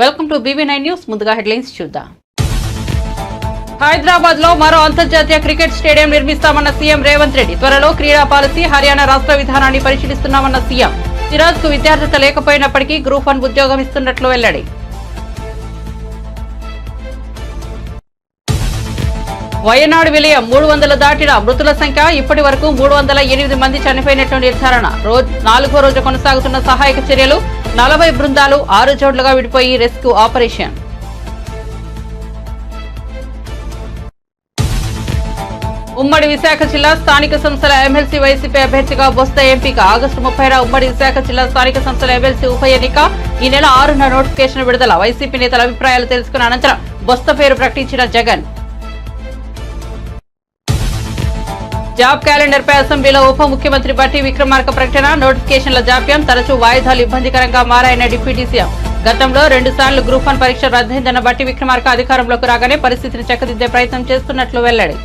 Welcome to BB9 news. ముందుగా headlines చూద్దాం. హైదరాబాద్ లో మరో అంతర్జాతీయ క్రికెట్ స్టేడియం నిర్మిస్తామన్న సీఎం రేవంత్ రెడ్డి. త్వరలో క్రీడా పాలసీ, హర్యానా రాష్ట్ర విధానాన్ని పరిశీలిస్తున్నామన్న సీఎం. సిరాజ్ కు విద్యార్థిత లేకపోయినప్పటికీ గ్రూప్ 1 ఉద్యోగం ఇస్తున్నట్లు వెల్లడి. వయనాడు విలయం 300 దాటిన మృతుల సంఖ్య ఇప్పటి వరకు 308 మంది చనిపోయినట్లు నిర్ధారణ. 4వ రోజు కొనసాగుతున్న సహాయక చర్యలు. 40 బృందాలు 6 జోడ్లుగా విడిపోయి రెస్క్యూ ఆపరేషన్. ఉమ్మడి విశాఖ జిల్లా స్థానిక సంస్థల ఎమ్మెల్సీ వైసీపీ అభ్యర్థిగా బొత్స ఎంపిక. ఆగస్టు 30న ఉమ్మడి విశాఖ జిల్లా స్థానిక సంస్థల ఎమ్మెల్సీ ఉప ఎన్నిక. ఈ నెల 6న నోటిఫికేషన్ విడుదల. వైసీపీ నేతల అభిప్రాయాలు తెలుసుకున్న అనంతరం బొత్స పేరు ప్రకటించిన జగన్. జాబ్ క్యాలెండర్ పై అసెంబ్లీలో ఉప ముఖ్యమంత్రి బట్టి విక్రమార్క ప్రకటన. నోటిఫికేషన్ల జాప్యం, తరచూ వాయిదాలు ఇబ్బందికరంగా మారాయన్న డిప్యూటీ సీఎం. గతంలో 2 సార్లు గ్రూప్ 1 పరీక్ష రద్దయిందన్న బట్టి విక్రమార్క అధికారంలోకి రాగానే పరిస్థితిని చక్కదిద్దే ప్రయత్నం చేస్తున్నట్లు వెల్లడి.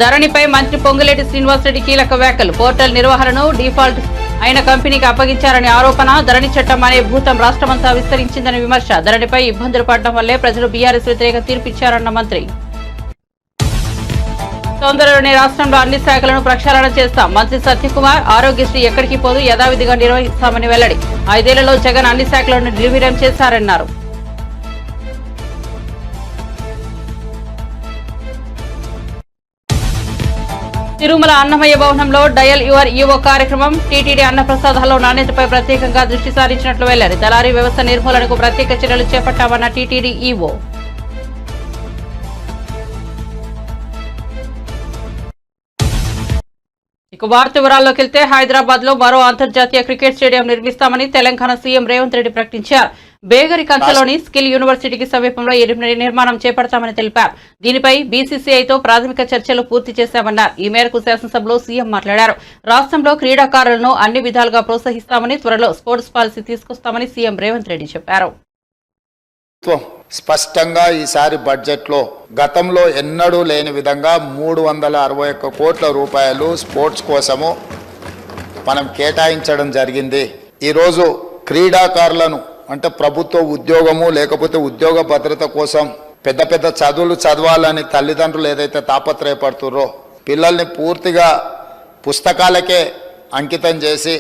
ధరణిపై మంత్రి పొంగులేటి శ్రీనివాసరెడ్డి కీలక వ్యాఖ్యలు. పోర్టల్ నిర్వహణను డిఫాల్ట్ అయిన కంపెనీకి అప్పగించారని ఆరోపణ. ధరణి చట్టం అనే భూతం రాష్ట్రమంతా విస్తరించిందని విమర్శ. ధరణిపై ఇబ్బందులు పడడం వల్లే ప్రజలు బీఆర్ఎస్ వ్యతిరేక తీర్పిచ్చారన్న మంత్రి. తొందరలోనే రాష్ట్రంలో అన్ని శాఖలను ప్రక్షాళన చేస్తాం. మంత్రి సత్యకుమార్. ఆరోగ్యశ్రీ ఎక్కడికి పోదు, యథావిధిగా నిర్వహిస్తామని వెల్లడి. 5 ఏళ్లలో జగన్ అన్ని శాఖలను నిర్వీర్యం చేశారన్నారు. తిరుమల అన్నమయ్య భవనంలో డయల్ యువర్ ఈవో కార్యక్రమం. టీటీడీ అన్నప్రసాదాల్లో నాణ్యతపై ప్రత్యేకంగా దృష్టి సారించినట్లు వెల్లడి. దళారీ వ్యవస్థ నిర్మూలనకు ప్రత్యేక చర్యలు చేపట్టామన్న టీటీడీ ఈవో. ఇక వార్త వివరాల్లోకి వెళ్తే, హైదరాబాద్ లో మరో అంతర్జాతీయ క్రికెట్ స్టేడియం నిర్మిస్తామని తెలంగాణ సీఎం రేవంత్ రెడ్డి ప్రకటించారు. బేగరి కంచలోని స్కిల్ యూనివర్సిటీకి సమీపంలో నిర్మాణం చేపడతామని తెలిపారు. దీనిపై బీసీసీఐతో ప్రాథమిక చర్చలు పూర్తి చేశామన్నారు. ఈ మేరకు శాసనసభలో సీఎం మాట్లాడారు. రాష్ట్రంలో క్రీడాకారులను అన్ని విధాలుగా ప్రోత్సహిస్తామని, త్వరలో స్పోర్ట్స్ పాలసీ తీసుకొస్తామని సీఎం రేవంత్ రెడ్డి చెప్పారు. స్పష్టంగా ఈసారి బడ్జెట్లో గతంలో ఎన్నడూ లేని విధంగా 361 కోట్ల రూపాయలు స్పోర్ట్స్ కోసము మనం కేటాయించడం జరిగింది. ఈరోజు క్రీడాకారులను అంటే ప్రభుత్వ ఉద్యోగము లేకపోతే ఉద్యోగ భద్రత కోసం పెద్ద పెద్ద చదువులు చదవాలని తల్లిదండ్రులు ఏదైతే తాపత్రయపడుతుర్రో, పిల్లల్ని పూర్తిగా పుస్తకాలకే అంకితం చేసి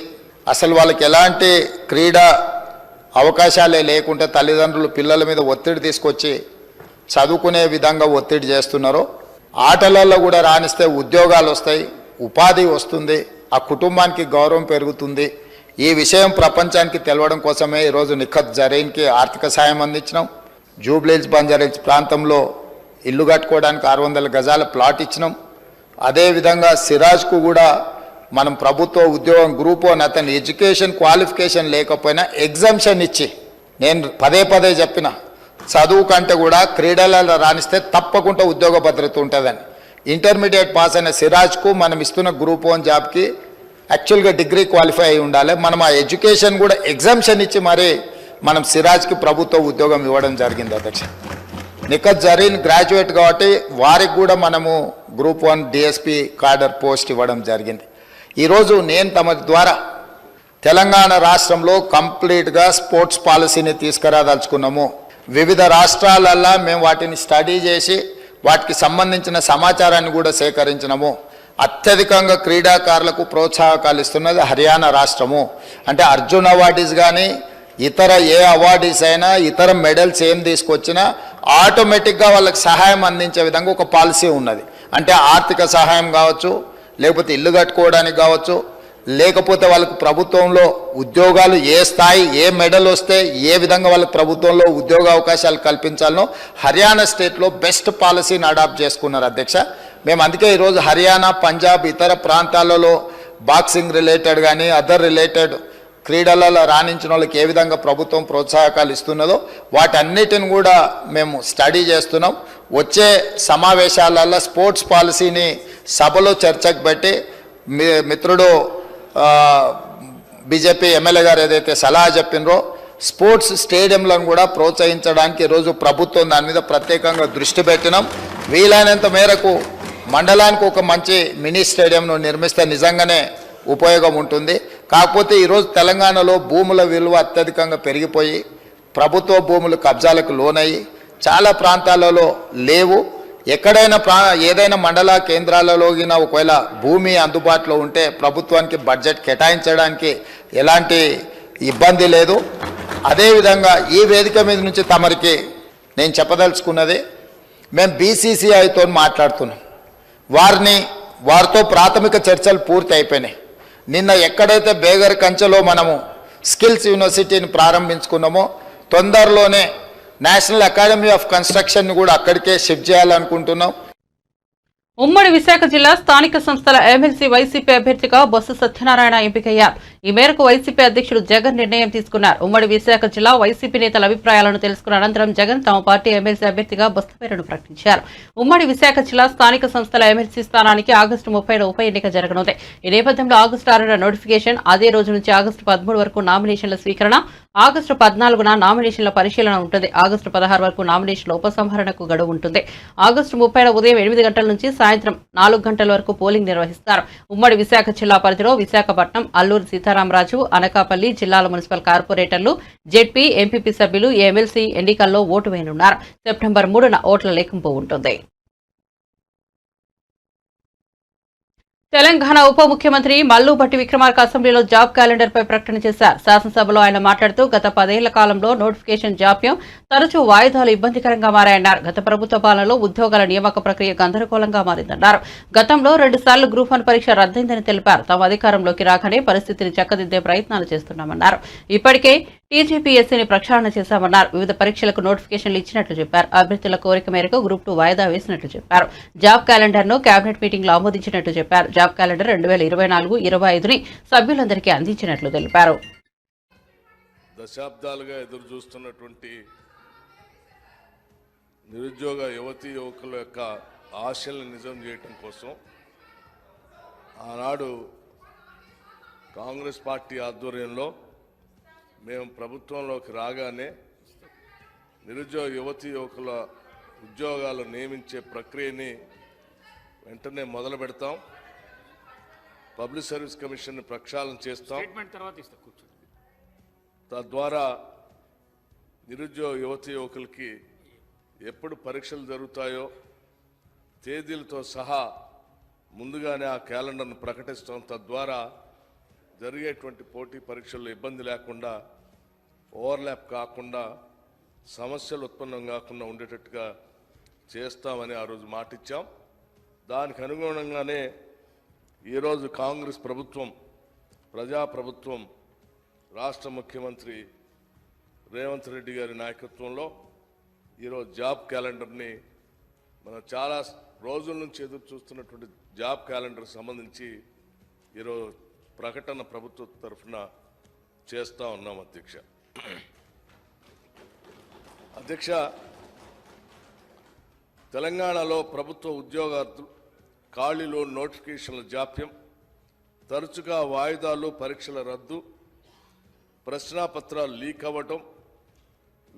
అసలు వాళ్ళకి ఎలాంటి క్రీడా అవకాశాలే లేకుంటే తల్లిదండ్రులు పిల్లల మీద ఒత్తిడి తీసుకొచ్చి చదువుకునే విధంగా ఒత్తిడి చేస్తున్నారు. ఆటలలో కూడా రాణిస్తే ఉద్యోగాలు వస్తాయి, ఉపాధి వస్తుంది, ఆ కుటుంబానికి గౌరవం పెరుగుతుంది. ఈ విషయం ప్రపంచానికి తెలవడం కోసమే ఈరోజు నిఖత్ జరీన్కి ఆర్థిక సాయం అందించినాం. జూబ్లీహిల్స్ బంజారాహిల్స్ ప్రాంతంలో ఇల్లు కట్టుకోవడానికి 600 గజాల ప్లాట్ ఇచ్చినాం. అదేవిధంగా సిరాజ్కు కూడా మనం ప్రభుత్వ ఉద్యోగం గ్రూప్ 1 అతని ఎడ్యుకేషన్ క్వాలిఫికేషన్ లేకపోయినా ఎగ్జామ్షన్ ఇచ్చి, నేను పదే చెప్పిన చదువు కంటే కూడా క్రీడలలో రాణిస్తే తప్పకుండా ఉద్యోగ భద్రత ఉంటుందని. ఇంటర్మీడియట్ పాస్ అయిన సిరాజ్కు మనం ఇస్తున్న గ్రూప్ 1 జాబ్కి యాక్చువల్గా డిగ్రీ క్వాలిఫై అయి ఉండాలి. మనం ఆ ఎడ్యుకేషన్ కూడా ఎగ్జామ్షన్ ఇచ్చి మరి మనం సిరాజ్కి ప్రభుత్వ ఉద్యోగం ఇవ్వడం జరిగింది. అధ్యక్ష నిఖత్ జరీన్ గ్రాడ్యుయేట్ కాబట్టి వారికి కూడా మనము గ్రూప్ 1 డిఎస్పీ కార్డర్ పోస్ట్ ఇవ్వడం జరిగింది. ఈరోజు నేను తమ ద్వారా తెలంగాణ రాష్ట్రంలో కంప్లీట్గా స్పోర్ట్స్ పాలసీని తీసుకురాదలుచుకున్నాము. వివిధ రాష్ట్రాలల్లో మేము వాటిని స్టడీ చేసి వాటికి సంబంధించిన సమాచారాన్ని కూడా సేకరించినాము. అత్యధికంగా క్రీడాకారులకు ప్రోత్సాహకాలు ఇస్తున్నది హర్యానా రాష్ట్రము. అంటే అర్జున్ అవార్డీస్ కానీ ఇతర ఏ అవార్డీస్ అయినా ఇతర మెడల్స్ ఏం తీసుకొచ్చినా ఆటోమేటిక్గా వాళ్ళకి సహాయం అందించే విధంగా ఒక పాలసీ ఉన్నది. అంటే ఆర్థిక సహాయం కావచ్చు, లేకపోతే ఇల్లు కట్టుకోవడానికి కావచ్చు, లేకపోతే వాళ్ళకు ప్రభుత్వంలో ఉద్యోగాలు ఏ స్థాయి ఏ మెడల్ వస్తే ఏ విధంగా వాళ్ళకి ప్రభుత్వంలో ఉద్యోగ అవకాశాలు కల్పించాలనో హర్యానా స్టేట్లో బెస్ట్ పాలసీని అడాప్ట్ చేసుకున్నారు. అధ్యక్ష మేము అందుకే ఈరోజు హర్యానా, పంజాబ్ ఇతర ప్రాంతాలలో బాక్సింగ్ రిలేటెడ్ కానీ అదర్ రిలేటెడ్ క్రీడలలో రాణించిన వాళ్ళకి ఏ విధంగా ప్రభుత్వం ప్రోత్సాహకాలు ఇస్తున్నదో వాటన్నిటిని కూడా మేము స్టడీ చేస్తున్నాం. వచ్చే సమావేశాలలో స్పోర్ట్స్ పాలసీని సభలో చర్చకు పెట్టి మిత్రుడు బీజేపీ ఎమ్మెల్యే గారు ఏదైతే సలహా చెప్పినరో స్పోర్ట్స్ స్టేడియంలను కూడా ప్రోత్సహించడానికి ఈరోజు ప్రభుత్వం దాని మీద ప్రత్యేకంగా దృష్టి పెట్టినాం. వీలైనంత మేరకు మండలానికి ఒక మంచి మినీ స్టేడియంను నిర్మిస్తే నిజంగానే ఉపయోగం ఉంటుంది. కాకపోతే ఈరోజు తెలంగాణలో భూముల విలువ అత్యధికంగా పెరిగిపోయి ప్రభుత్వ భూములు కబ్జాలకు లోనయ్యి చాలా ప్రాంతాలలో లేవు. ఎక్కడైనా ఏదైనా మండల కేంద్రాలలో ఒకవేళ భూమి అందుబాటులో ఉంటే ప్రభుత్వానికి బడ్జెట్ కేటాయించడానికి ఎలాంటి ఇబ్బంది లేదు. అదేవిధంగా ఈ వేదిక మీద నుంచి తమరికి నేను చెప్పదలుచుకున్నది, మేము బీసీసీఐతో మాట్లాడుతున్నాం. వారితో ప్రాథమిక చర్చలు పూర్తి అయిపోయినాయి. నిన్న ఎక్కడైతే బేగర్ కంచెలో మనము స్కిల్స్ యూనివర్సిటీని ప్రారంభించుకున్నామో తొందరలోనే నేషనల్ అకాడమీ ఆఫ్ కన్స్ట్రక్షన్ కూడా అక్కడికే షిఫ్ట్ చేయాలనుకుంటున్నాం. ఉమ్మడి విశాఖ జిల్లా స్థానిక సంస్థల ఎమ్మెల్సీ వైసీపీ అభ్యర్థిగా బొత్స సత్యనారాయణ ఎంపికయ్యారు. ఈ మేరకు వైసీపీ అధ్యక్షుడు జగన్ నిర్ణయం తీసుకున్నారు. ఉమ్మడి విశాఖ జిల్లా వైసీపీ నేతల అభిప్రాయాలను తెలుసుకున్న అనంతరం జగన్ తమ పార్టీ ఎమ్మెల్సీ అభ్యర్థిగా బొత్స పేరును ప్రకటించారు. ఉమ్మడి విశాఖ జిల్లా స్థానిక సంస్థల ఎమ్మెల్సీ స్థానానికి ఆగస్టు 30న ఉప ఎన్నిక జరగనుంది. ఈ నేపథ్యంలో ఆగస్టు 6న నోటిఫికేషన్, అదే రోజు నుంచి ఆగస్టు 13 వరకు నామినేషన్ల స్వీకరణ, ఆగస్టు 14న నామినేషన్ల పరిశీలన ఉంటుంది. ఆగస్టు 16 వరకు నామినేషన్ల ఉపసంహరణకు గడువు ఉంటుంది. ఆగస్టు 30న ఉదయం 8 గంటల నుంచి సాయంత్రం 4 గంటల వరకు పోలింగ్ నిర్వహిస్తారు. ఉమ్మడి విశాఖ జిల్లా పరిధిలో విశాఖపట్నం, అల్లూరు సీతారామరాజు, అనకాపల్లి జిల్లాల మున్సిపల్ కార్పొరేటర్లు, జెడ్పీ, ఎంపీపీ సభ్యులు ఎమ్మెల్సీ ఎన్నికల్లో ఓటు వేయనున్నారు. సెప్టెంబర్ 3న ఓట్ల లెక్కింపు ఉంటుంది. తెలంగాణ ఉప ముఖ్యమంత్రి మల్లు భట్టి విక్రమార్క అసెంబ్లీలో జాబ్ క్యాలెండర్ పై ప్రకటన చేశారు. శాసనసభలో ఆయన మాట్లాడుతూ గత 10 ఏళ్ల కాలంలో నోటిఫికేషన్ జాప్యం, తరచూ వాయిదాలు ఇబ్బందికరంగా మారాయన్నారు. గత ప్రభుత్వ పాలనలో ఉద్యోగాల నియామక ప్రక్రియ గందరగోళంగా మారిందన్నారు. గతంలో 2 సార్లు గ్రూప్ 1 పరీక్ష రద్దయిందని తెలిపారు. తమ అధికారంలోకి రాగానే పరిస్థితిని చక్కదిద్దే ప్రయత్నాలు చేస్తున్నామన్నారు. ఇప్పటికే టీజీపీఎస్సీని ప్రక్షాళన చేశామన్నారు. వివిధ పరీక్షలకు నోటిఫికేషన్లు ఇచ్చినట్లు చెప్పారు. అభ్యర్థుల కోరిక మేరకు గ్రూప్ 2 వాయిదా వేసినట్లు చెప్పారు. జాబ్ క్యాలెండర్ ను కేబినెట్ మీటింగ్ లో ఆమోదించినట్లు చెప్పారు. జాబ్ క్యాలెండర్ 2024-25ని సభ్యులందరికీ అందించినట్లు తెలిపారు. దశాబ్దాలుగా ఎదురు చూస్తున్నటువంటి నిరుద్యోగ యువతీ యువకుల యొక్క ఆశలను నిజం చేయటం కోసం ఆనాడు కాంగ్రెస్ పార్టీ ఆధ్వర్యంలో మేము ప్రభుత్వంలోకి రాగానే నిరుద్యోగ యువతీ యువకుల ఉద్యోగాలు నియమించే ప్రక్రియని వెంటనే మొదలు పెడతాం. పబ్లిక్ సర్వీస్ కమిషన్ ప్రక్షాళన చేస్తాం. తద్వారా నిరుద్యోగ యువతీ యువకులకి ఎప్పుడు పరీక్షలు జరుగుతాయో తేదీలతో సహా ముందుగానే ఆ క్యాలెండర్ను ప్రకటిస్తాం. తద్వారా జరిగేటువంటి పోటీ పరీక్షల్లో ఇబ్బంది లేకుండా, ఓవర్లాప్ కాకుండా, సమస్యలు ఉత్పన్నం కాకుండా ఉండేటట్టుగా చేస్తామని ఆ రోజు మాటిచ్చాం. దానికి అనుగుణంగానే ఈరోజు కాంగ్రెస్ ప్రభుత్వం, ప్రజాప్రభుత్వం, రాష్ట్ర ముఖ్యమంత్రి రేవంత్ రెడ్డి గారి నాయకత్వంలో ఈరోజు జాబ్ క్యాలెండర్ని మనం చాలా రోజుల నుంచి ఎదురు చూస్తున్నటువంటి జాబ్ క్యాలెండర్ సంబంధించి ఈరోజు ప్రకటన ప్రభుత్వ తరఫున చేస్తూ ఉన్నాం. అధ్యక్ష, తెలంగాణలో ప్రభుత్వ ఉద్యోగార్థులు ఖాళీలో నోటిఫికేషన్ల జాప్యం, తరచుగా వాయిదాలు, పరీక్షల రద్దు, ప్రశ్నాపత్రాలు లీక్ అవ్వటం,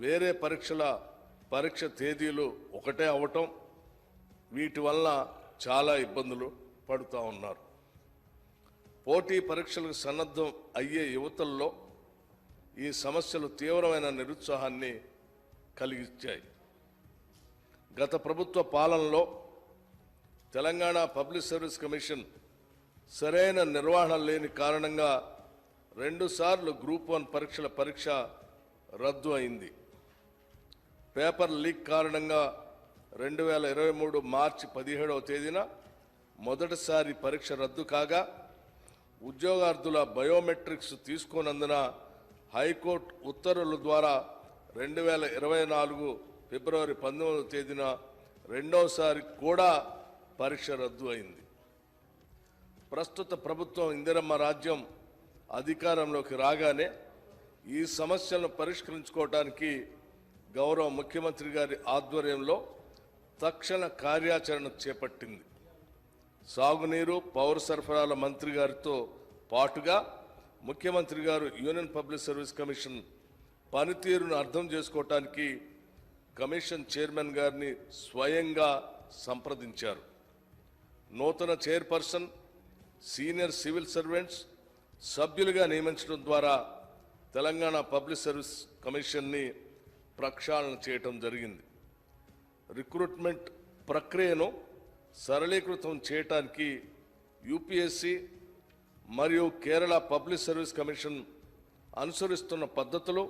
వేరే పరీక్ష తేదీలు ఒకటే అవ్వటం, వీటి వల్ల చాలా ఇబ్బందులు పడుతూ ఉన్నారు. పోటీ పరీక్షలకు సన్నద్ధం అయ్యే యువతల్లో ఈ సమస్యలు తీవ్రమైన నిరుత్సాహాన్ని కలిగించాయి. గత ప్రభుత్వ పాలనలో తెలంగాణ పబ్లిక్ సర్వీస్ కమిషన్ సరైన నిర్వహణ లేని కారణంగా 2 సార్లు గ్రూప్ 1 పరీక్ష రద్దు అయింది. పేపర్ లీక్ కారణంగా 2023 మార్చి 17వ తేదీన మొదటిసారి పరీక్ష రద్దు కాగా, ఉద్యోగార్థుల బయోమెట్రిక్స్ తీసుకోనందున హైకోర్టు ఉత్తర్వుల ద్వారా 2024 ఫిబ్రవరి 19వ తేదీన రెండోసారి కూడా పరీక్ష రద్దు అయింది. ప్రస్తుత ప్రభుత్వం ఇందిరమ్మ రాజ్యం అధికారంలోకి రాగానే ఈ సమస్యలను పరిష్కరించుకోవడానికి గౌరవ ముఖ్యమంత్రి గారి ఆధ్వర్యంలో తక్షణ కార్యాచరణ చేపట్టింది. సాగునీరు, పౌర సరఫరాల మంత్రి గారితో పాటుగా ముఖ్యమంత్రి గారు యూనియన్ పబ్లిక్ సర్వీస్ కమిషన్ పనితీరును అర్థం చేసుకోవటానికి కమిషన్ చైర్మన్ గారిని స్వయంగా సంప్రదించారు. నూతన చైర్పర్సన్, సీనియర్ సివిల్ సర్వెంట్స్, సభ్యులుగా నియమించడం ద్వారా తెలంగాణ పబ్లిక్ సర్వీస్ కమిషన్ని ప్రక్షాళన చేయటం జరిగింది. రిక్రూట్మెంట్ ప్రక్రియను సరళీకృతం చేయటానికి యూపీఎస్సీ మరియు కేరళ పబ్లిక్ సర్వీస్ కమిషన్ అనుసరిస్తున్న పద్ధతులు.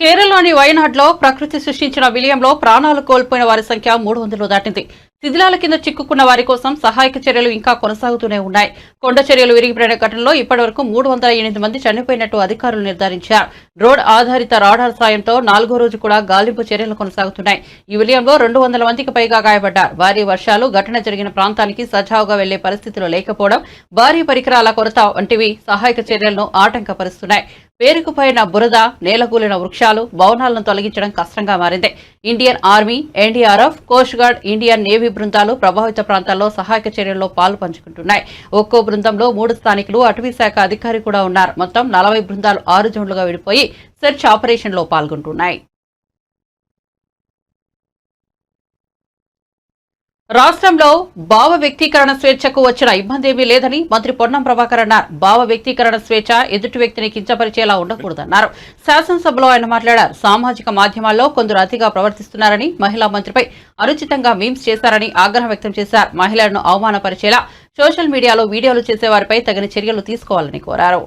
కేరళలోని వయనాడ్లో ప్రకృతి సృష్టించిన విలయంలో ప్రాణాలు కోల్పోయిన వారి సంఖ్య 300 దాటింది. శిథిలాల కింద చిక్కుకున్న వారి కోసం సహాయక చర్యలు ఇంకా కొనసాగుతూనే ఉన్నాయి. కొండ చర్యలు విరిగిపడిన ఘటనలో ఇప్పటివరకు 308 మంది చనిపోయినట్టు అధికారులు నిర్ధారించారు. డ్రోన్ ఆధారిత రాడార్ సాయంతో 4వ రోజు కూడా గాలింపు చర్యలు కొనసాగుతున్నాయి. ఈ విలయంలో 200 మందికి పైగా గాయపడ్డారు. భారీ వర్షాలు ఘటన జరిగిన ప్రాంతానికి సజావుగా వెళ్లే పరిస్థితులు లేకపోవడం, భారీ పరికరాల కొరత వంటివి సహాయక చర్యలను ఆటంకపరుస్తున్నాయి. పేరుకుపోయిన బురద, నేలకూలిన వృక్షాలు, భవనాలను తొలగించడం కష్టంగా మారింది. Indian army, NDRF, coast guard, Indian navy బృందాలు ప్రభావిత ప్రాంతాల్లో సహాయక చర్యల్లో పాలు పంచుకుంటున్నాయి. ఒక్కో బృందంలో 3 స్థానికులు, అటవీ శాఖ అధికారి కూడా ఉన్నారు. మొత్తం 40 బృందాలు 6 జోన్లుగా విడిపోయి సెర్చ్ ఆపరేషన్లో పాల్గొంటున్నాయి. రాష్ట్రంలో భావ వ్యక్తీకరణ స్వేచ్ఛకు వచ్చిన ఇబ్బందేమీ లేదని మంత్రి పొన్నం ప్రభాకర్ అన్నారు. భావ వ్యక్తీకరణ స్వేచ్ఛ ఎదుటి వ్యక్తిని కించపరిచేలా ఉండకూడదన్నారు. శాసనసభలో ఆయన మాట్లాడారు. సామాజిక మాధ్యమాల్లో కొందరు అతిగా ప్రవర్తిస్తున్నారని, మహిళా మంత్రిపై అనుచితంగా మీమ్స్ చేశారని ఆగ్రహం వ్యక్తం చేశారు. మహిళలను అవమానపరిచేలా సోషల్ మీడియాలో వీడియోలు చేసేవారిపై తగిన చర్యలు తీసుకోవాలని కోరారు.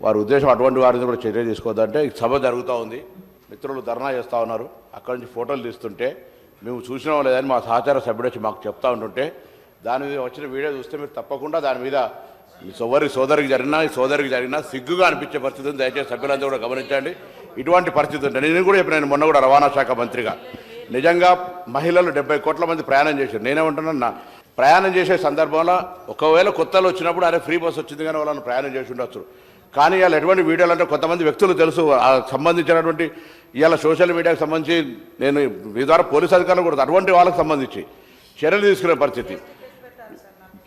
వారి ఉద్దేశం అటువంటి వారిని కూడా చర్య తీసుకోవద్దంటే సభ జరుగుతూ ఉంది, మిత్రులు ధర్నా చేస్తూ ఉన్నారు, అక్కడి నుంచి ఫోటోలు తీస్తుంటే మేము చూసినాం లేదని మా సహచార సభ్యుడు వచ్చి మాకు చెప్తా ఉంటుంటే దాని మీద వచ్చిన వీడియో చూస్తే మీరు తప్పకుండా దాని మీద సోదరికి జరిగినా సిగ్గుగా అనిపించే పరిస్థితి ఉంది. దయచేసి సభ్యులందరూ కూడా గమనించండి. ఇటువంటి పరిస్థితి ఉంటుంది. నేను కూడా చెప్పిన మొన్న కూడా రవాణా శాఖ మంత్రిగా నిజంగా మహిళలు 70 కోట్ల మంది ప్రయాణం చేశారు. నేనేమంటున్నా, ప్రయాణం చేసే సందర్భంలో ఒకవేళ కొత్తలో వచ్చినప్పుడు అరే ఫ్రీ బస్ వచ్చింది కానీ వాళ్ళని ప్రయాణం చేసి ఉండొచ్చు. కానీ ఇవాళ ఎటువంటి వీడియోలు అంటే కొంతమంది వ్యక్తులు తెలుసు సంబంధించినటువంటి ఇవాళ సోషల్ మీడియాకు సంబంధించి నేను మీ ద్వారా పోలీసు అధికారులు కూడా అటువంటి వాళ్ళకి సంబంధించి చర్యలు తీసుకునే పరిస్థితి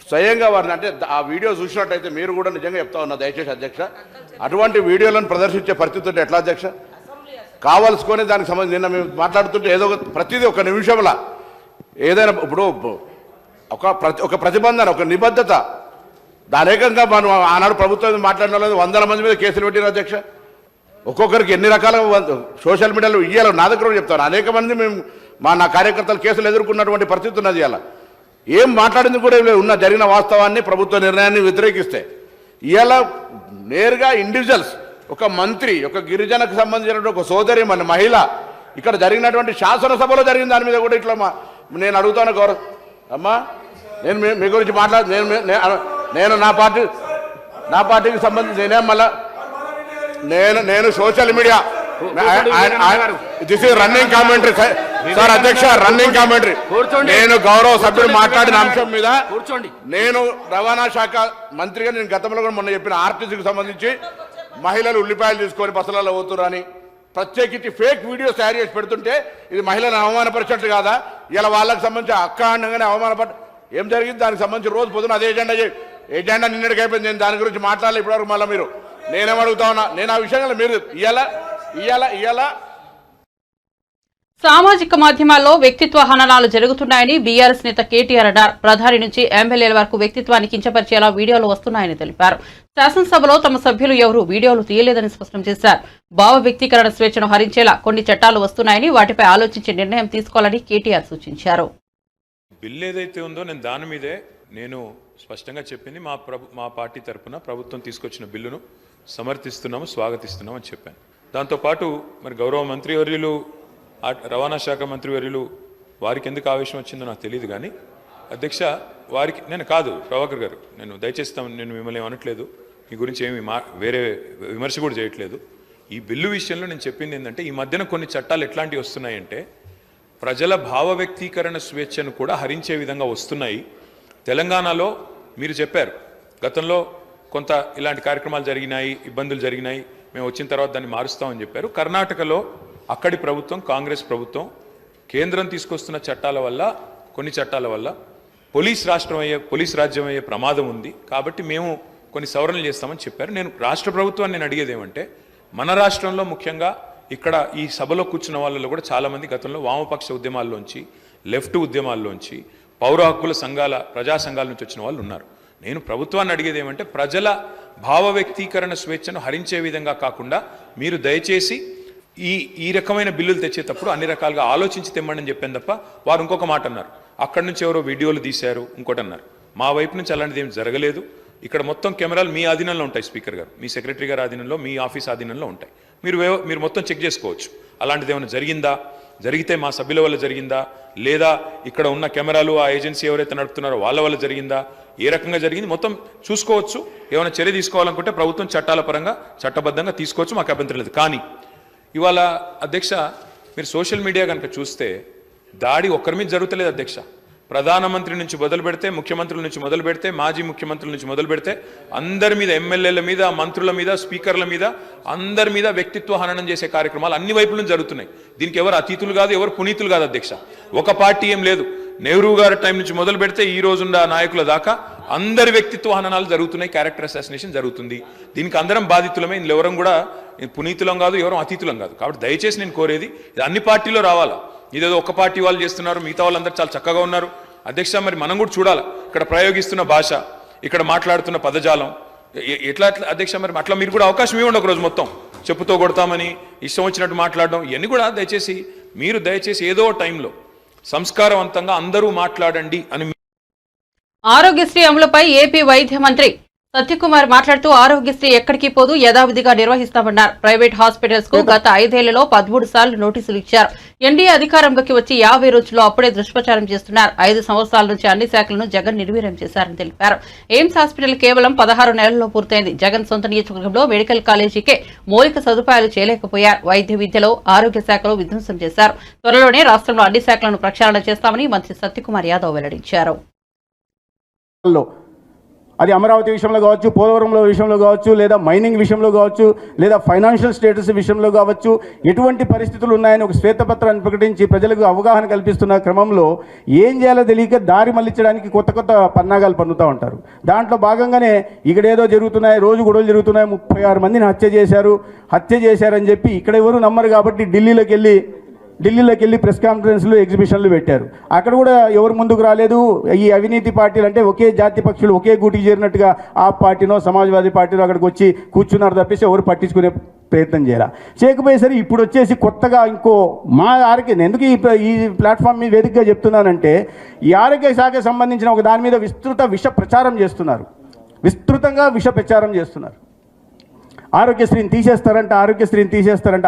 స్వయంగా వారిని అంటే ఆ వీడియో చూసినట్టయితే మీరు కూడా నిజంగా చెప్తా ఉన్నా దయచేసి అధ్యక్ష, అటువంటి వీడియోలను ప్రదర్శించే పరిస్థితి ఉంటే ఎట్లా అధ్యక్ష? కావాల్సుకొని దానికి సంబంధించి నిన్న మేము మాట్లాడుతుంటే ఏదో ప్రతిదీ ఒక నిమిషంలో ఏదైనా ఇప్పుడు ఒక ప్రతిబంధన, ఒక నిబద్ధత దానేకంగా మనం ఆనాడు ప్రభుత్వం మాట్లాడిన వాళ్ళు 100 మంది మీద కేసులు పెట్టిన అధ్యక్ష. ఒక్కొక్కరికి ఎన్ని రకాల సోషల్ మీడియాలో ఇయ్యాలో నా దగ్గర చెప్తాను. అనేక మంది మేము నా కార్యకర్తలు కేసులు ఎదుర్కొన్నటువంటి పరిస్థితి ఉన్నది. ఇవాళ ఏం మాట్లాడింది కూడా ఉన్న జరిగిన వాస్తవాన్ని ప్రభుత్వ నిర్ణయాన్ని వ్యతిరేకిస్తే ఇవాళ నేరుగా ఇండివిజువల్స్, ఒక మంత్రి, ఒక గిరిజనకు సంబంధించినటువంటి ఒక సోదరి మన మహిళ ఇక్కడ జరిగినటువంటి శాసనసభలో జరిగిన దాని మీద కూడా ఇట్లా నేను అడుగుతాను గౌరవ అమ్మా, నేను మీ గురించి నేను నా పార్టీకి సంబంధించి నేనేం మళ్ళా నేను social media this is running commentary sir అధ్యక్ష, రన్నింగ్ కామెంటరీ. నేను గౌరవ సభ్యుడు మాట్లాడిన అంశం మీద నేను రవాణా శాఖ మంత్రిగా నేను గతంలో కూడా మొన్న చెప్పిన ఆర్టీసీకి సంబంధించి మహిళలు ఉల్లిపాయలు తీసుకొని బస్సులలో పోతురని ప్రత్యేకించి ఫేక్ వీడియోస్ తయారు చేసి పెడుతుంటే ఇది మహిళలను అవమానపరిచినట్టు కాదా? ఇలా వాళ్ళకి సంబంధించి అకారణంగానే అవమానపడి ఏం జరిగింది దానికి సంబంధించి రోజు పొద్దున అదే ఎజెండా నిన్నటికి అయిపోయింది. నేను దాని గురించి మాట్లాడాలి ఇప్పటివరకు. మళ్ళీ మీరు నేనేమడుగుతా ఉన్నా, నేను ఆ విషయంలో మీరు ఇయ్యాల సామాజిక మాధ్యమాల్లో వ్యక్తిత్వ హననాలు జరుగుతున్నాయని బీఆర్ఎస్ నేత కేటీఆర్ అన్నారు. ప్రధాని నుంచి ఎమ్మెల్యేల వరకు వ్యక్తిత్వాన్ని కించపరిచేలా వీడియోలు వస్తున్నాయని తెలిపారు. శాసనసభలో తమ సభ్యులు ఎవరూ వీడియోలు తీయలేదని స్పష్టం చేశారు. భావ వ్యక్తీకరణ స్వేచ్ఛను హరించేలా కొన్ని చట్టాలు వస్తున్నాయని వాటిపై ఆలోచించి నిర్ణయం తీసుకోవాలని కేటీఆర్ సూచించారు. బిల్లు ఏదైతే ఉందో నేను దాని మీదే నేను స్పష్టంగా చెప్పింది. మా పార్టీ తరఫున ప్రభుత్వం తీసుకొచ్చిన బిల్లును సమర్థిస్తున్నాము, స్వాగతిస్తున్నాము అని చెప్పాను. దాంతోపాటు మరి గౌరవ మంత్రివర్యులు, రవాణా శాఖ మంత్రివర్యులు వారికి ఎందుకు ఆవేశం వచ్చిందో నాకు తెలియదు. కానీ అధ్యక్ష వారికి నేను కాదు ప్రభాకర్ గారు, నేను దయచేస్తాను, నేను మిమ్మల్ని అనట్లేదు, మీ గురించి ఏమి వేరే విమర్శ కూడా చేయట్లేదు. ఈ బిల్లు విషయంలో నేను చెప్పింది ఏంటంటే ఈ మధ్యన కొన్ని చట్టాలు ఎట్లాంటివి వస్తున్నాయంటే ప్రజల భావ వ్యక్తీకరణ స్వేచ్ఛను కూడా హరించే విధంగా వస్తున్నాయి. తెలంగాణలో మీరు చెప్పారు గతంలో కొంత ఇలాంటి కార్యక్రమాలు జరిగినాయి, ఇబ్బందులు జరిగినాయి, మేము వచ్చిన తర్వాత దాన్ని మారుస్తామని చెప్పారు. కర్ణాటకలో అక్కడి ప్రభుత్వం, కాంగ్రెస్ ప్రభుత్వం కేంద్రం తీసుకొస్తున్న చట్టాల వల్ల, కొన్ని చట్టాల వల్ల పోలీస్ రాజ్యం అయ్యే ప్రమాదం ఉంది. కాబట్టి మేము కొన్ని సవరణలు చేస్తామని చెప్పారు. నేను రాష్ట్ర ప్రభుత్వాన్ని నేను అడిగేది ఏమంటే మన రాష్ట్రంలో ముఖ్యంగా ఇక్కడ ఈ సభలో కూర్చున్న వాళ్ళలో కూడా చాలామంది గతంలో వామపక్ష ఉద్యమాల్లోంచి, లెఫ్ట్ ఉద్యమాల్లోంచి, పౌర హక్కుల సంఘాల, ప్రజా సంఘాల నుంచి వచ్చిన వాళ్ళు ఉన్నారు. నేను ప్రభుత్వాన్ని అడిగేది ఏమంటే ప్రజల భావ వ్యక్తీకరణ స్వేచ్ఛను హరించే విధంగా కాకుండా మీరు దయచేసి ఈ రకమైన బిల్లులు తెచ్చేటప్పుడు అన్ని రకాలుగా ఆలోచించి తెమ్మని చెప్పాను తప్ప వారు ఇంకొక మాట అన్నారు. అక్కడి నుంచి ఎవరో వీడియోలు తీశారు ఇంకోటి అన్నారు. మా వైపు నుంచి అలాంటిది ఏం జరగలేదు. ఇక్కడ మొత్తం కెమెరాలు మీ ఆధీనంలో ఉంటాయి. స్పీకర్ గారు, మీ సెక్రటరీ గారి ఆధీనంలో, మీ ఆఫీస్ ఆధీనంలో ఉంటాయి. మీరు మొత్తం చెక్ చేసుకోవచ్చు. అలాంటిది ఏమైనా జరిగిందా, జరిగితే మా సభ్యుల వల్ల జరిగిందా, లేదా ఇక్కడ ఉన్న కెమెరాలు ఆ ఏజెన్సీ ఎవరైతే నడుపుతున్నారో వాళ్ళ వల్ల జరిగిందా, ఏ రకంగా జరిగింది మొత్తం చూసుకోవచ్చు. ఏమైనా చర్య తీసుకోవాలనుకుంటే ప్రభుత్వం చట్టాల పరంగా చట్టబద్ధంగా తీసుకోవచ్చు, మాకు అభ్యంతరం లేదు. కానీ ఇవాళ అధ్యక్ష మీరు సోషల్ మీడియా కనుక చూస్తే దాడి ఒక్కరి మీద జరుగుతలేదు అధ్యక్ష. ప్రధానమంత్రి నుంచి మొదలు పెడితే, ముఖ్యమంత్రుల నుంచి మొదలు పెడితే, మాజీ ముఖ్యమంత్రుల నుంచి మొదలు పెడితే అందరి మీద, ఎమ్మెల్యేల మీద, మంత్రుల మీద, స్పీకర్ల మీద, అందరి మీద వ్యక్తిత్వ హననం చేసే కార్యక్రమాలు అన్ని వైపుల నుంచి జరుగుతున్నాయి. దీనికి ఎవరు అతీతులు కాదు, ఎవరు పునీతులు కాదు అధ్యక్ష. ఒక పార్టీ ఏం లేదు. నెహ్రూ గారి టైం నుంచి మొదలు పెడితే ఈ రోజున్న నాయకుల దాకా అందరి వ్యక్తిత్వ హననాలు జరుగుతున్నాయి, క్యారెక్టర్ అసాసినేషన్ జరుగుతుంది. దీనికి అందరం బాధితులమే. ఇందులో ఎవరం కూడా పునీతులం కాదు, ఎవరం అతీతులం కాదు. కాబట్టి దయచేసి నేను కోరేది ఇది అన్ని పార్టీలో రావాలా. ఇదేదో ఒక పార్టీ వాళ్ళు చేస్తున్నారు, మిగతా వాళ్ళందరూ చాలా చక్కగా ఉన్నారు అధ్యక్ష. మరి మనం కూడా చూడాలి ఇక్కడ ప్రయోగిస్తున్న భాష, ఇక్కడ మాట్లాడుతున్న పదజాలం ఎట్లా అధ్యక్ష. మరి అట్లా మీరు కూడా అవకాశం ఇవ్వండి. ఒక రోజు మొత్తం చెప్పుతో కొడతామని ఇష్టం వచ్చినట్టు మాట్లాడడం ఇవన్నీ కూడా దయచేసి ఏదో టైంలో సంస్కారవంతంగా అందరూ మాట్లాడండి అని. ఆరోగ్యశ్రీ అమలుపై ఏపీ వైద్య మంత్రి సత్యకుమార్ మాట్లాడుతూ ఆరోగ్యశ్రీ ఎక్కడికి పోదు, యథావిధిగా నిర్వహిస్తామన్నారు. ప్రైవేట్ హాస్పిటల్స్ కు గత 5 ఏళ్లలో 13 సార్లు నోటీసులు ఇచ్చారు. ఎన్డీఏ అధికారంలోకి వచ్చి 50 రోజుల్లో అప్పుడే దుష్ప్రచారం చేస్తున్నారు. 5 సంవత్సరాల నుంచి అన్ని శాఖలను జగన్ నిర్వీర్యం చేశారని తెలిపారు. ఎయిమ్స్ హాస్పిటల్ కేవలం 16 నెలల్లో పూర్తయింది. జగన్ సొంత నియోజకవర్గంలో మెడికల్ కాలేజీకే మౌలిక సదుపాయాలు చేయలేకపోయారు. వైద్య విద్యలో, ఆరోగ్య శాఖలో విధ్వంసం చేశారు. త్వరలోనే రాష్ట్రంలో అన్ని శాఖలను ప్రక్షాళన చేస్తామని మంత్రి సత్యకుమార్ యాదవ్ వెల్లడించారు. అది అమరావతి విషయంలో కావచ్చు, పోలవరంలో విషయంలో కావచ్చు, లేదా మైనింగ్ విషయంలో కావచ్చు, లేదా ఫైనాన్షియల్ స్టేటస్ విషయంలో కావచ్చు, ఎటువంటి పరిస్థితులు ఉన్నాయని ఒక శ్వేతపత్రాన్ని ప్రకటించి ప్రజలకు అవగాహన కల్పిస్తున్న క్రమంలో ఏం చేయాలో తెలియక దారి మళ్లించడానికి కొత్త పన్నాగాలు పన్నుతూ ఉంటారు. దాంట్లో భాగంగానే ఇక్కడేదో జరుగుతున్నాయి, రోజు గొడవలు జరుగుతున్నాయి, 36 మందిని హత్య చేశారని చెప్పి ఇక్కడ ఎవరు నమ్మరు కాబట్టి ఢిల్లీలోకి వెళ్ళి ప్రెస్ కాన్ఫరెన్స్లు, ఎగ్జిబిషన్లు పెట్టారు. అక్కడ కూడా ఎవరు ముందుకు రాలేదు. ఈ అవినీతి పార్టీలు అంటే ఒకే జాతి పక్షులు ఒకే గూటికి చేరినట్టుగా ఆ పార్టీనో సమాజ్వాదీ పార్టీనో అక్కడికి వచ్చి కూర్చున్నారు తప్పేసి ఎవరు పట్టించుకునే ప్రయత్నం చేయకపోయేసరికి ఇప్పుడు వచ్చేసి కొత్తగా ఇంకో మా ఆరోగ్య ఎందుకు ఈ ప్లాట్ఫామ్ మీద వేదికగా చెప్తున్నానంటే ఈ ఆరోగ్య శాఖకు సంబంధించిన ఒక దాని మీద విస్తృతంగా విష ప్రచారం చేస్తున్నారు. ఆరోగ్యశ్రీని తీసేస్తారంట.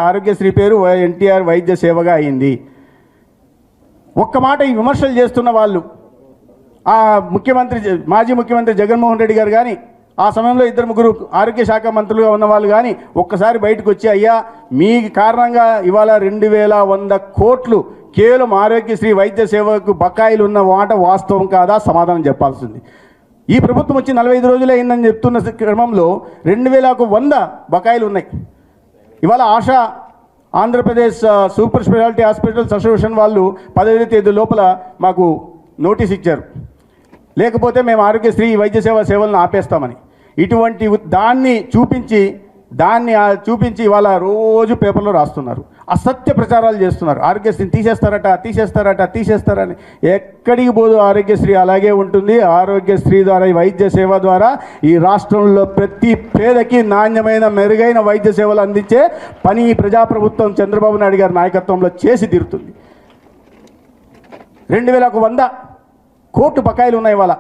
ఆరోగ్యశ్రీ పేరు ఎన్టీఆర్ వైద్య సేవగా అయింది. ఒక్క మాట ఈ విమర్శలు చేస్తున్న వాళ్ళు ఆ మాజీ ముఖ్యమంత్రి జగన్మోహన్ రెడ్డి గారు కానీ, ఆ సమయంలో 2-3 ఆరోగ్య శాఖ మంత్రులుగా ఉన్న వాళ్ళు కానీ ఒక్కసారి బయటకు వచ్చి అయ్యా మీ కారణంగా ఇవాళ 2100 కోట్లు కేవలం ఆరోగ్యశ్రీ వైద్య సేవకు బకాయిలు ఉన్న మాట వాస్తవం కాదా, సమాధానం చెప్పాల్సింది. ఈ ప్రభుత్వం వచ్చి 45 రోజులే అయిందని చెప్తున్న క్రమంలో 2100 బకాయిలు ఉన్నాయి. ఇవాళ Andhra Pradesh super speciality hospitals association వాళ్ళు 15వ తేదీ లోపల మాకు నోటీస్ ఇచ్చారు. లేకపోతే మేము ఆరోగ్యశ్రీ వైద్య సేవలను ఆపేస్తామని. ఇటువంటి దాన్ని చూపించి ఇవాళ రోజు పేపర్లో రాస్తున్నారు. అసత్య ప్రచారాలు చేస్తున్నారు. ఆరోగ్యశ్రీని తీసేస్తారని. ఎక్కడికి పోదు ఆరోగ్యశ్రీ అలాగే ఉంటుంది. ఆరోగ్యశ్రీ ద్వారా, ఈ వైద్య సేవ ద్వారా ఈ రాష్ట్రంలో ప్రతి పేదకి నాణ్యమైన మెరుగైన వైద్య సేవలు అందించే పని ప్రజాప్రభుత్వం చంద్రబాబు నాయుడు గారి నాయకత్వంలో చేసి తీరుతుంది. 2100 కోట్లు బకాయిలు ఉన్నాయి. ఇవాళ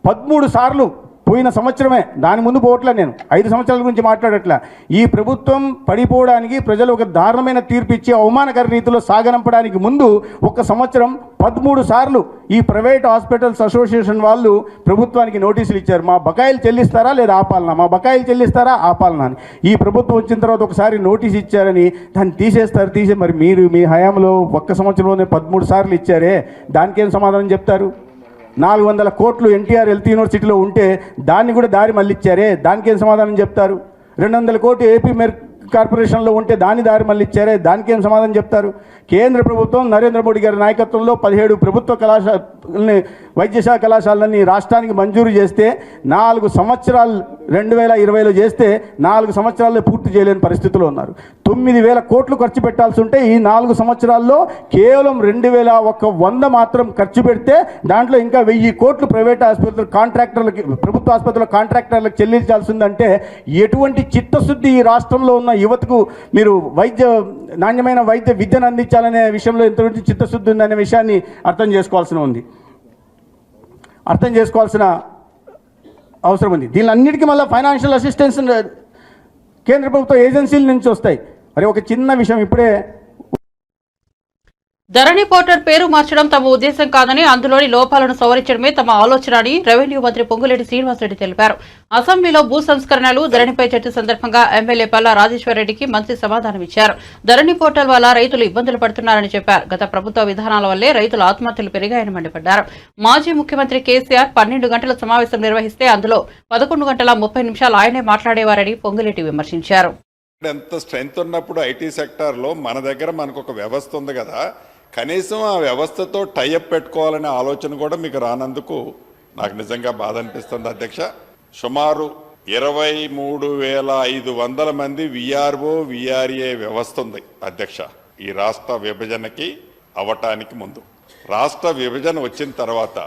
13 సార్లు పోయిన సంవత్సరమే, దాని ముందు పోవట్లే. నేను 5 సంవత్సరాల గురించి మాట్లాడట్లా. ఈ ప్రభుత్వం పడిపోవడానికి ప్రజలు ఒక దారుణమైన తీర్పు ఇచ్చి అవమానకర రీతిలో సాగనంపడానికి ముందు 1 సంవత్సరం 13 సార్లు ఈ ప్రైవేట్ హాస్పిటల్స్ అసోసియేషన్ వాళ్ళు ప్రభుత్వానికి నోటీసులు ఇచ్చారు. మా బకాయిలు చెల్లిస్తారా లేదా ఆపాలనా అని. ఈ ప్రభుత్వం వచ్చిన తర్వాత ఒకసారి నోటీస్ ఇచ్చారని దాన్ని తీసేస్తారు. మరి మీరు మీ హయాంలో 1 సంవత్సరంలోనే 13 సార్లు ఇచ్చారే, దానికేం సమాధానం చెప్తారు? 400 కోట్లు ఎన్టీఆర్ హెల్త్ యూనివర్సిటీలో ఉంటే దాన్ని కూడా దారి మళ్ళిచ్చారే, దానికేం సమాధానం చెప్తారు? 200 కోట్లు ఏపీ కార్పొరేషన్లో ఉంటే దాన్ని దారి మళ్ళిచ్చారే, దానికేం సమాధానం చెప్తారు? కేంద్ర ప్రభుత్వం నరేంద్ర మోడీ గారి నాయకత్వంలో 17 ప్రభుత్వ వైద్యశాఖ కళాశాలని రాష్ట్రానికి మంజూరు చేస్తే 4 సంవత్సరాలు 2020లో చేస్తే 4 సంవత్సరాల్లో పూర్తి చేయలేని పరిస్థితిలో ఉన్నారు. 9,000 కోట్లు ఖర్చు పెట్టాల్సి ఉంటే ఈ 4 సంవత్సరాల్లో కేవలం 2,100 మాత్రం ఖర్చు పెడితే దాంట్లో ఇంకా 1,000 కోట్లు ప్రైవేట్ ఆసుపత్రుల కాంట్రాక్టర్లకి, ప్రభుత్వ ఆసుపత్రుల కాంట్రాక్టర్లకు చెల్లించాల్సిందంటే ఎటువంటి చిత్తశుద్ధి ఈ రాష్ట్రంలో ఉన్న యువతకు మీరు నాణ్యమైన వైద్య విద్యను అందించాలనే విషయంలో ఎంతవరకు చిత్తశుద్ధి ఉందనే విషయాన్ని అర్థం చేసుకోవాల్సిన అవసరం ఉంది. దీనిలన్నిటికీ మళ్ళీ ఫైనాన్షియల్ అసిస్టెన్స్ కేంద్ర ప్రభుత్వ ఏజెన్సీల నుంచి వస్తాయి. మరి ఒక చిన్న విషయం, ఇప్పుడే ధరణి పోర్టల్ పేరు మార్చడం తమ ఉద్దేశం కాదని, అందులోని లోపాలను సవరించడమే తమ ఆలోచన అని రెవెన్యూ మంత్రి పొంగులేటి శ్రీనివాసరెడ్డి తెలిపారు. అసెంబ్లీలో భూ సంస్కరణలు ధరణిపై చర్చ సందర్భంగా ఎమ్మెల్యే పల్లా రాజేశ్వరరెడ్డికి మంత్రి సమాధానమిచ్చారు. ధరణి పోర్టల్ వల్ల రైతులు ఇబ్బందులు పడుతున్నారని చెప్పారు. గత ప్రభుత్వ విధానాల వల్లే రైతుల ఆత్మహత్యలు పెరిగాయని మండిపడ్డారు. మాజీ ముఖ్యమంత్రి కేసీఆర్ 12 గంటల సమావేశం నిర్వహిస్తే అందులో 11 గంటల 30 నిమిషాలు ఆయనే మాట్లాడేవారని పొంగులేటి విమర్శించారు. ఎంత స్ట్రెంగ్త్ ఉన్నప్పుడు ఐటీ సెక్టార్లో మన దగ్గర మనకు ఒక వ్యవస్థ ఉంది కదా, కనీసం ఆ వ్యవస్థతో టైఅప్ పెట్టుకోవాలనే ఆలోచన కూడా మీకు రానందుకు నాకు నిజంగా బాధ అనిపిస్తుంది అధ్యక్ష. సుమారు 23,500 మంది విఆర్ఓ విఆర్ఏ వ్యవస్థ ఉంది అధ్యక్ష. ఈ రాష్ట్ర విభజనకి అవటానికి ముందు, రాష్ట్ర విభజన వచ్చిన తర్వాత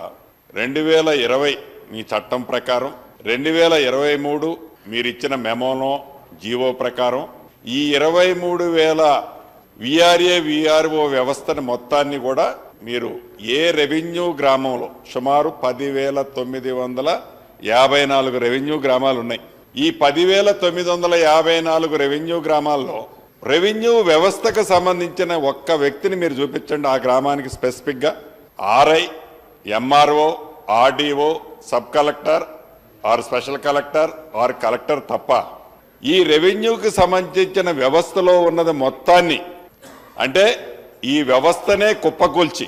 2020 మీ చట్టం ప్రకారం, 2023 మీరు ఇచ్చిన మెమోలో జీవో ప్రకారం ఈ 23,000 విఆర్ఏ విఆర్ఓ వ్యవస్థను మొత్తాన్ని కూడా మీరు ఏ రెవెన్యూ గ్రామంలో సుమారు 10,954 రెవెన్యూ గ్రామాలు ఉన్నాయి. ఈ 10,954 రెవెన్యూ గ్రామాల్లో రెవెన్యూ వ్యవస్థకు సంబంధించిన ఒక్క వ్యక్తిని మీరు చూపించండి ఆ గ్రామానికి స్పెసిఫిక్గా. RI, MRO, RDO, sub collector or special collector or collector తప్ప ఈ రెవెన్యూకి సంబంధించిన వ్యవస్థలో ఉన్నది మొత్తాన్ని, అంటే ఈ వ్యవస్థనే కుప్పకూల్చి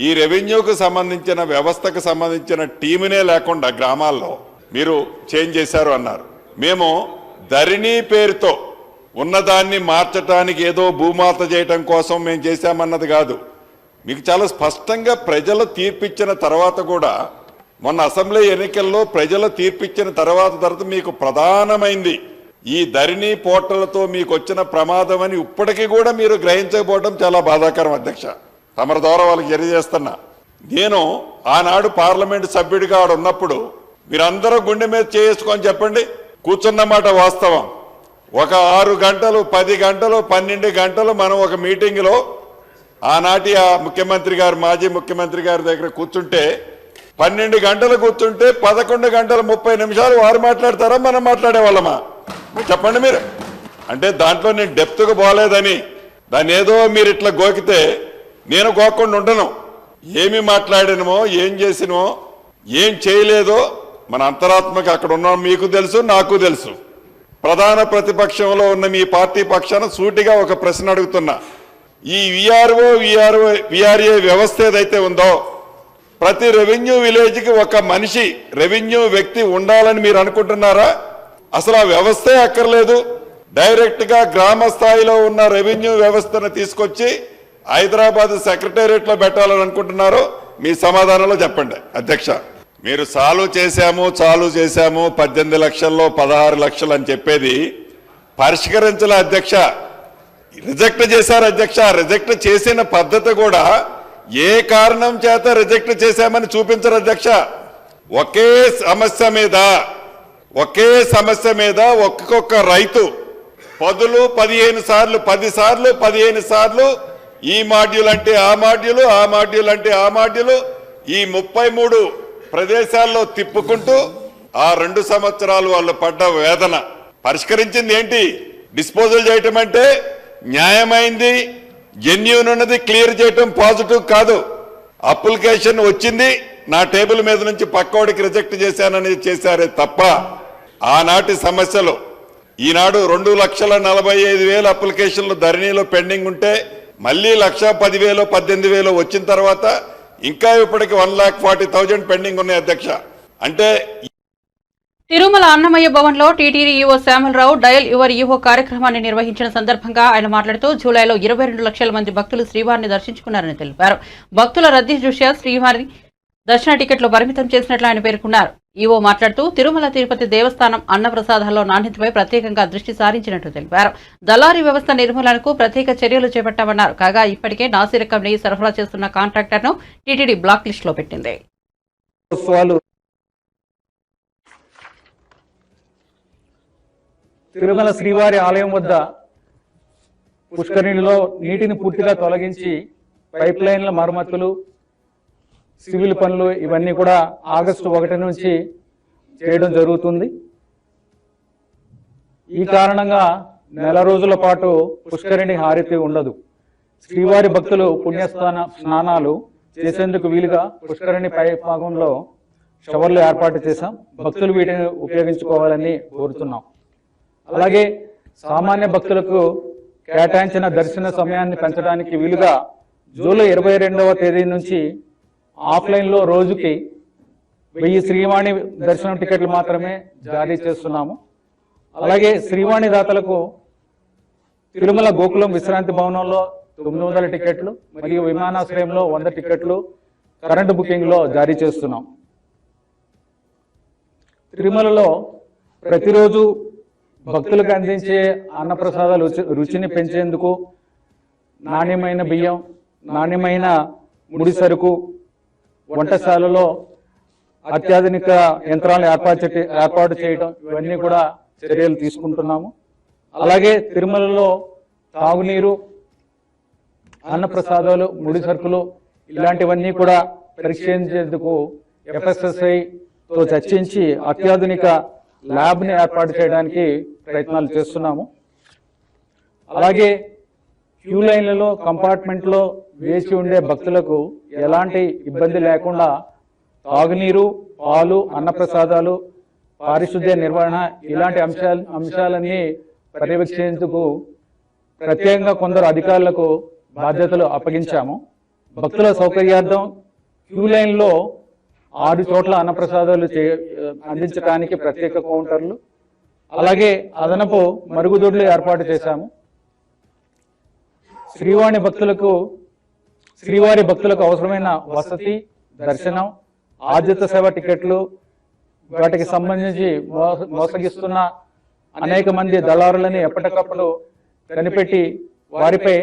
ఈ రెవెన్యూకు సంబంధించిన వ్యవస్థకు సంబంధించిన టీమునే లేకుండా గ్రామాల్లో మీరు చేంజ్ చేశారు అన్నారు. మేము ధరణి పేరుతో ఉన్నదాన్ని మార్చడానికి ఏదో భూమాత చేయటం కోసం మేము చేశామన్నది కాదు. మీకు చాలా స్పష్టంగా ప్రజలు తీర్పిచ్చిన తర్వాత కూడా, మొన్న అసెంబ్లీ ఎన్నికల్లో ప్రజలు తీర్పిచ్చిన తర్వాత మీకు ప్రధానమైంది ఈ ధరణి పోర్టల్తో మీకు వచ్చిన ప్రమాదం అని ఇప్పటికీ కూడా మీరు గ్రహించకపోవడం చాలా బాధాకరం అధ్యక్ష. తమరి ద్వారా వాళ్ళకి తెలియజేస్తున్నా. నేను ఆనాడు పార్లమెంటు సభ్యుడిగా ఆడ ఉన్నప్పుడు మీరందరూ గుండె మీద చేసుకొని చెప్పండి, కూర్చున్నమాట వాస్తవం. ఒక 6 గంటలు 10 గంటలు 12 గంటలు మనం ఒక మీటింగ్లో ఆనాటి ఆ ముఖ్యమంత్రి గారు, మాజీ ముఖ్యమంత్రి గారి దగ్గర కూర్చుంటే 12 గంటలు కూర్చుంటే 11 గంటల 30 నిమిషాలు వారు మాట్లాడతారా మనం మాట్లాడేవాళ్ళమా? చెప్పండి మీరు. అంటే దాంట్లో నేను డెప్త్గా పోలేదని, దాన్ని ఏదో మీరు ఇట్లా గోకితే నేను గోక్కుండా ఉండను. ఏమి మాట్లాడినమో, ఏం చేసినమో, ఏం చేయలేదో మన అంతరాత్మకి అక్కడ ఉన్నాం మీకు తెలుసు, నాకు తెలుసు. ప్రధాన ప్రతిపక్షంలో ఉన్న మీ పార్టీ పక్షాన సూటిగా ఒక ప్రశ్న అడుగుతున్నా. ఈ విఆర్ఏ వ్యవస్థ ఏదైతే ఉందో, ప్రతి రెవెన్యూ విలేజ్కి ఒక మనిషి రెవెన్యూ వ్యక్తి ఉండాలని మీరు అనుకుంటున్నారా? అసలు ఆ వ్యవస్థే అక్కర్లేదు. డైరెక్ట్గా గ్రామ స్థాయిలో ఉన్న రెవెన్యూ వ్యవస్థను తీసుకొచ్చి హైదరాబాద్ సెక్రటేరియట్లో పెట్టాలని అనుకుంటున్నారో మీ సమాధానంలో చెప్పండి అధ్యక్ష. మీరు చాలు చేశాము 18 లక్షల్లో 16 లక్షలు అని చెప్పేది పరిష్కరించలే అధ్యక్ష. రిజెక్ట్ చేశారు అధ్యక్ష. రిజెక్ట్ చేసిన పద్ధతి కూడా ఏ కారణం చేత రిజెక్ట్ చేశామని చూపించరు అధ్యక్ష. ఒకే సమస్య మీద ఒక్కొక్క రైతు 10 సార్లు 15 సార్లు ఈ మాడ్యూల్ అంటే ఆ మాడ్యూలు, ఆ మాడ్యూల్ అంటే ఆ మాడ్యూలు, ఈ 33 ప్రదేశాల్లో తిప్పుకుంటూ ఆ 2 సంవత్సరాలు వాళ్ళు పడ్డ వేదన పరిష్కరించింది ఏంటి? డిస్పోజల్ చేయటం అంటే న్యాయమైంది, జెన్యూన్ ఉన్నది క్లియర్ చేయటం పాజిటివ్ కాదు. అప్లికేషన్ వచ్చింది, నా టేబుల్ మీద నుంచి పక్కోడికి రిజెక్ట్ చేశానని చేశారే తప్ప ఆనాటి సమస్యలు. ఈనాడు 2,45,000 అప్లికేషన్లు ధరణిలో పెండింగ్ ఉంటే మళ్ళీ 1,10,000 18,000 వచ్చిన తర్వాత ఇంకా ఇప్పటికి 1,40,000 పెండింగ్ ఉన్నాయి అధ్యక్ష. అంటే తిరుమల అన్నమయ్య భవన్ లో TTD EO Shyamala Rao dial your EO కార్యక్రమాన్ని నిర్వహించిన సందర్భంగా ఆయన మాట్లాడుతూ జూలైలో 22 లక్షల మంది భక్తులు శ్రీవారిని దర్శించుకున్నారని తెలిపారు. భక్తుల రద్దీ దృష్ట్యా శ్రీవారి దర్శన టికెట్లు పరిమితం చేసినట్లు ఆయన పేర్కొన్నారు. ఈవో మాట్లాడుతూ తిరుమల తిరుపతి దేవస్థానం అన్నప్రసాదాల్లో నాణ్యతపై ప్రత్యేకంగా దృష్టి సారించినట్టు తెలిపారు. దళారీ వ్యవస్థ నిర్మూలనకు ప్రత్యేక చర్యలు చేపట్టామన్నారు. కాగా ఇప్పటికే నాసిరకం నెయ్యి సరఫరా చేస్తున్న కాంట్రాక్టర్ను టీటీడీ బ్లాక్ లిస్టులో పెట్టింది. తిరుమల శ్రీవారి ఆలయం వద్ద పుష్కరిణిలో నీటిని పూర్తిగా తొలగించి పైప్ లైన్ల మరమ్మతులు, సివిల్ పనులు ఇవన్నీ కూడా ఆగస్టు 1 నుంచి చేయడం జరుగుతుంది. ఈ కారణంగా నెల రోజుల పాటు పుష్కరిణి హారతి ఉండదు. శ్రీవారి భక్తులు స్నానాలు చేసేందుకు వీలుగా పుష్కరిణి పై భాగంలో షవర్లు ఏర్పాటు చేశాం. భక్తులు వీటిని ఉపయోగించుకోవాలని కోరుతున్నాం. అలాగే సామాన్య భక్తులకు కేటాయించిన దర్శన సమయాన్ని పెంచడానికి వీలుగా జూలై 22వ తేదీ నుంచి ఆఫ్లైన్లో రోజుకి 1000 శ్రీవాణి దర్శనం టికెట్లు మాత్రమే జారీ చేస్తున్నాము. అలాగే శ్రీవాణి దాతలకు తిరుమల గోకులం విశ్రాంతి భవనంలో 900 టికెట్లు మరియు విమానాశ్రయంలో 100 టికెట్లు కరెంటు బుకింగ్లో జారీ చేస్తున్నాం. తిరుమలలో ప్రతిరోజు భక్తులకు అందించే అన్నప్రసాదాల రుచిని పెంచేందుకు నాణ్యమైన బియ్యం, నాణ్యమైన ముడి సరుకు, వంటశాలలో అత్యాధునిక యంత్రాలను ఏర్పాటు చేయడం ఇవన్నీ కూడా చర్యలు తీసుకుంటున్నాము. అలాగే తిరుమలలో తాగునీరు, అన్నప్రసాదాలు, ముడి సరుకులు ఇలాంటివన్నీ కూడా పరీక్షించేందుకు FSSAIతో చర్చించి అత్యాధునిక ల్యాబ్ని ఏర్పాటు చేయడానికి ప్రయత్నాలు చేస్తున్నాము. అలాగే క్యూ లైన్లలో కంపార్ట్మెంట్లో వేచి ఉండే భక్తులకు ఎలాంటి ఇబ్బంది లేకుండా తాగునీరు, పాలు, అన్నప్రసాదాలు, పారిశుద్ధ్య నిర్వహణ ఇలాంటి అంశాలన్నీ పర్యవేక్షించేందుకు ప్రత్యేకంగా కొందరు అధికారులకు బాధ్యతలు అప్పగించాము. భక్తుల సౌకర్యార్థం క్యూ లైన్లో 6 చోట్ల అన్నప్రసాదాలు అందించడానికి ప్రత్యేక కౌంటర్లు, అలాగే అదనపు మరుగుదొడ్లు ఏర్పాటు చేశాము. శ్రీవారి భక్తులకు అవసరమైన వసతి, దర్శనం, ఆర్జిత సేవ టికెట్లు వాటికి సంబంధించి మోసగిస్తున్న అనేక మంది దళారులని ఎప్పటికప్పుడు కనిపెట్టి వారిపై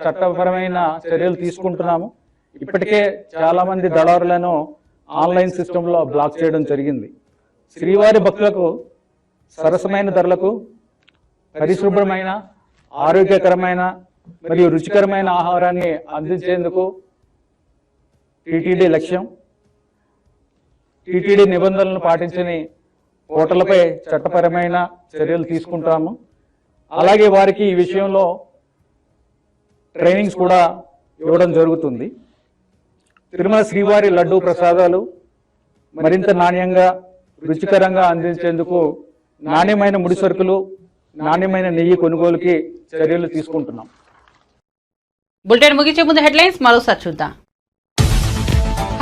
చట్టపరమైన చర్యలు తీసుకుంటున్నాము. ఇప్పటికే చాలా మంది దళారులను ఆన్లైన్ సిస్టంలో బ్లాక్ చేయడం జరిగింది. శ్రీవారి భక్తులకు సరసమైన ధరలకు పరిశుభ్రమైన, ఆరోగ్యకరమైన మరియు రుచికరమైన ఆహారాన్ని అందించేందుకు టీటీడీ లక్ష్యం. టీటీడీ నిబంధనలను పాటించని హోటళ్లపై చట్టపరమైన చర్యలు తీసుకుంటాము. అలాగే వారికి ఈ విషయంలో ట్రైనింగ్స్ కూడా ఇవ్వడం జరుగుతుంది. తిరుమల శ్రీవారి లడ్డూ ప్రసాదాలు మరింత నాణ్యంగా, రుచికరంగా అందించేందుకు నాణ్యమైన ముడి సరుకులు, నాణ్యమైన నెయ్యి కొనుగోలుకి చర్యలు తీసుకుంటున్నాం. బులెటిన్ ముగించే ముందు హెడ్లైన్స్ మరోసారి చూద్దాం.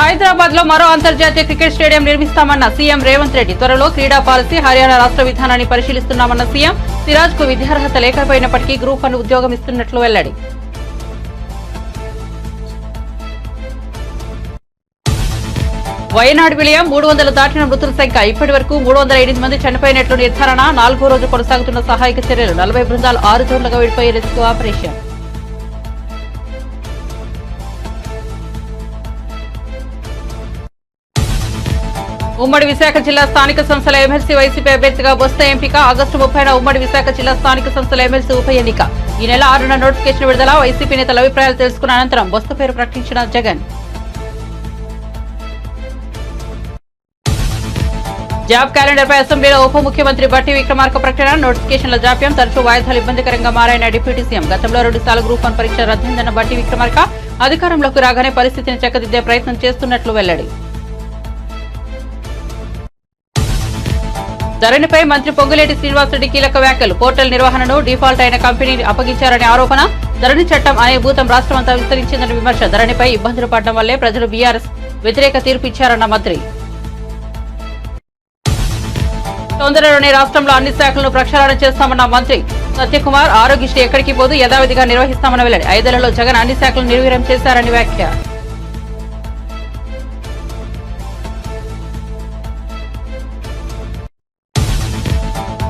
హైదరాబాద్ లో మరో అంతర్జాతీయ క్రికెట్ స్టేడియం నిర్మిస్తామన్న సీఎం రేవంత్ రెడ్డి. త్వరలో క్రీడా పాలసీ, హర్యానా రాష్ట్ర విధానాన్ని పరిశీలిస్తున్నామన్న సీఎం. సిరాజ్ కు విద్యార్హత లేకపోయినప్పటికీ గ్రూప్ 1 ఉద్యోగం ఇస్తున్నట్లు వెల్లడి. వయనాడు విలయం 300 దాటిన మృతుల సంఖ్య. ఇప్పటి వరకు 308 మంది చనిపోయినట్లు నిర్ధారణ. 4వ రోజు కొనసాగుతున్న సహాయక చర్యలు. 40 బృందాలు 6 జోన్లుగా విడిపోయే రెస్క్యూ ఆపరేషన్. ఉమ్మడి విశాఖ జిల్లా స్థానిక సంస్థల ఎమ్మెల్సీ వైసీపీ అభ్యర్థిగా బొత్స ఎంపిక. ఆగస్టు 30న ఉమ్మడి విశాఖ జిల్లా స్థానిక సంస్థల ఎమ్మెల్సీ ఉప ఎన్నిక. ఈ నెల 6న నోటిఫికేషన్ విడుదల. వైసీపీ నేతల అభిప్రాయాలు తెలుసుకున్న అనంతరం బొత్స పేరు ప్రకటించిన జగన్. జాబ్ క్యాలెండర్ పై అసెంబ్లీలో ఉప ముఖ్యమంత్రి బట్టి విక్రమార్క ప్రకటన. నోటిఫికేషన్ల జాప్యం, తరచూ వాయిదాలు ఇబ్బందికరంగా మారాయన డిప్యూటీ సీఎం. గతంలో 2 సార్లు గ్రూప్ 1 పరీక్ష రద్దయిందన్న బట్టి విక్రమార్క. అధికారంలోకి రాగానే పరిస్థితిని చక్కదిద్దే ప్రయత్నం చేస్తున్నట్లు వెల్లడి. ధరణిపై మంత్రి పొంగులేటి శ్రీనివాసరెడ్డి కీలక వ్యాఖ్యలు. పోర్టల్ నిర్వహణను డిఫాల్ట్ అయిన కంపెనీని అప్పగించారనే ఆరోపణ. ధరణి చట్టం అనే భూతం రాష్ట్రమంతా విస్తరించిందన్న విమర్శ. ధరణిపై ఇబ్బందులు పడడం వల్లే ప్రజలు బీఆర్ఎస్ వ్యతిరేక తీర్పు ఇచ్చారన్న మంత్రి. తొందరలోనే రాష్ట్రంలో అన్ని శాఖలను ప్రక్షాళన చేస్తామన్న మంత్రి సత్యకుమార్. ఆరోగ్యశ్రీ ఎక్కడికి పోదు, యథావిధిగా నిర్వహిస్తామన్న వెల్లడి. 5 ఏళ్లలో జగన్ అన్ని శాఖలను నిర్వీర్యం చేశారని వ్యాఖ్య.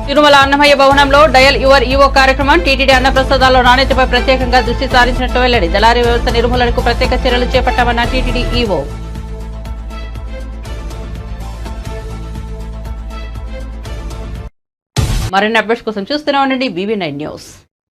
తిరుమల అన్నమయ్య భవనంలో డయల్ యువర్ ఈవో కార్యక్రమం టీటీడీ అన్నప్రసాదాల్లో నాణ్యతపై ప్రత్యేకంగా దృష్టి సారించినట్టు వెల్లడి. దళారీ వ్యవస్థ నిర్మూలనకు ప్రత్యేక చర్యలు చేపట్టామన్న టీటీడీ ఈవో. మరిన్ని అప్డేట్స్ కోసం చూస్తూనే ఉండండి BB9 న్యూస్.